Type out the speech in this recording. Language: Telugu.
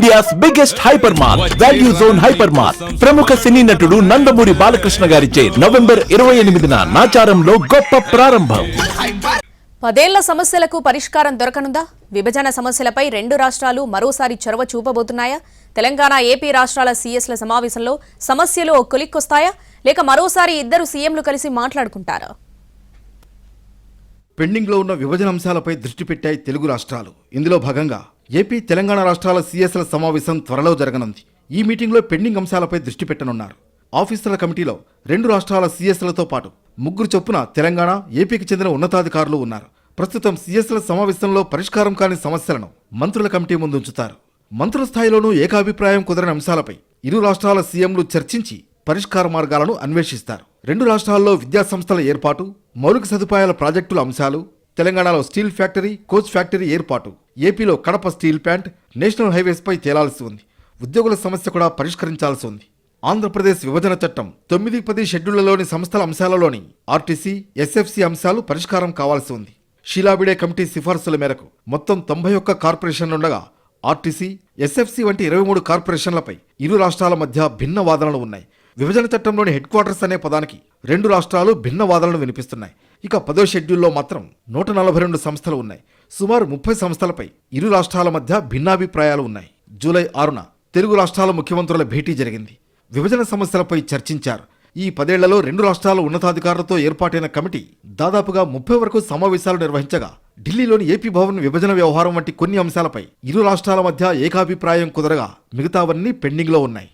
India's biggest hyper mart value zone hyper mart ప్రముఖ సినీ నటుడు నందమూరి బాలకృష్ణ గారిచే నవంబర్ 28న నాచారంలో గొప్ప ప్రారంభం. 10 ఏళ్ల సమస్యలకు పరిష్కారం దొరకనుందా? విభజన సమస్యలపై రెండు రాష్ట్రాలు మరోసారి చొరవ చూపబోతున్నాయా? తెలంగాణ ఏపీ రాష్ట్రాల సీఎస్ల సమావేశంలో సమస్యలు కొలిక్కొస్తాయా? లేక మరోసారి ఇద్దరు సీఎంలు కలిసి మాట్లాడుకుంటారా? పెండింగ్లో ఉన్న విభజన అంశాలపై దృష్టి పెట్టాయి తెలుగు రాష్ట్రాలు. ఇందులో భాగంగా ఏపీ తెలంగాణ రాష్ట్రాల సీఎస్ల సమావేశం త్వరలో జరగనుంది. ఈ మీటింగ్లో పెండింగ్ అంశాలపై దృష్టి పెట్టనున్నారు. ఆఫీసర్ల కమిటీలో రెండు రాష్ట్రాల సీఎస్లతో పాటు 3 చొప్పున తెలంగాణ, ఏపీకి చెందిన ఉన్నతాధికారులు ఉన్నారు. ప్రస్తుతం సీఎస్ల సమావేశంలో పరిష్కారం కాని సమస్యలను మంత్రుల కమిటీ ముందు ఉంచుతారు. మంత్రుల స్థాయిలోనూ ఏకాభిప్రాయం కుదరని అంశాలపై ఇరు రాష్ట్రాల సీఎంలు చర్చించి పరిష్కార మార్గాలను అన్వేషిస్తారు. రెండు రాష్ట్రాల్లో విద్యాసంస్థల ఏర్పాటు, మౌలిక సదుపాయాల ప్రాజెక్టుల అంశాలు, తెలంగాణలో స్టీల్ ఫ్యాక్టరీ, కోచ్ ఫ్యాక్టరీ ఏర్పాటు, ఏపీలో కడప స్టీల్ ప్లాంట్, నేషనల్ హైవేస్పై తేలాల్సి ఉంది. ఉద్యోగుల సమస్య కూడా పరిష్కరించాల్సి ఉంది. ఆంధ్రప్రదేశ్ విభజన చట్టం 9-10 షెడ్యూళ్లలోని సంస్థల అంశాలలోని ఆర్టీసీ, ఎస్ఎఫ్సి అంశాలు పరిష్కారం కావాల్సి ఉంది. షీలాబిడే కమిటీ సిఫార్సుల మేరకు మొత్తం 91 కార్పొరేషన్లుండగా ఆర్టీసీ, ఎస్ఎఫ్సి వంటి 23 కార్పొరేషన్లపై ఇరు రాష్ట్రాల మధ్య భిన్న వాదనలు ఉన్నాయి. విభజన చట్టంలోని హెడ్ క్వార్టర్స్ అనే పదానికి రెండు రాష్ట్రాలు భిన్న వాదనలు వినిపిస్తున్నాయి. ఇక 10వ షెడ్యూల్లో మాత్రం 142 సంస్థలు ఉన్నాయి. సుమారు 30 సంస్థలపై ఇరు రాష్ట్రాల మధ్య భిన్నాభిప్రాయాలు ఉన్నాయి. జూలై 6న తెలుగు రాష్ట్రాల ముఖ్యమంత్రుల భేటీ జరిగింది. విభజన సమస్యలపై చర్చించారు. ఈ 10 ఏళ్లలో రెండు రాష్ట్రాల ఉన్నతాధికారులతో ఏర్పాటైన కమిటీ దాదాపుగా 30 వరకు సమావేశాలు నిర్వహించగా ఢిల్లీలోని ఏపీ భవన్ విభజన వ్యవహారం వంటి కొన్ని అంశాలపై ఇరు రాష్ట్రాల మధ్య ఏకాభిప్రాయం కుదరగా మిగతావన్నీ పెండింగ్లో ఉన్నాయి.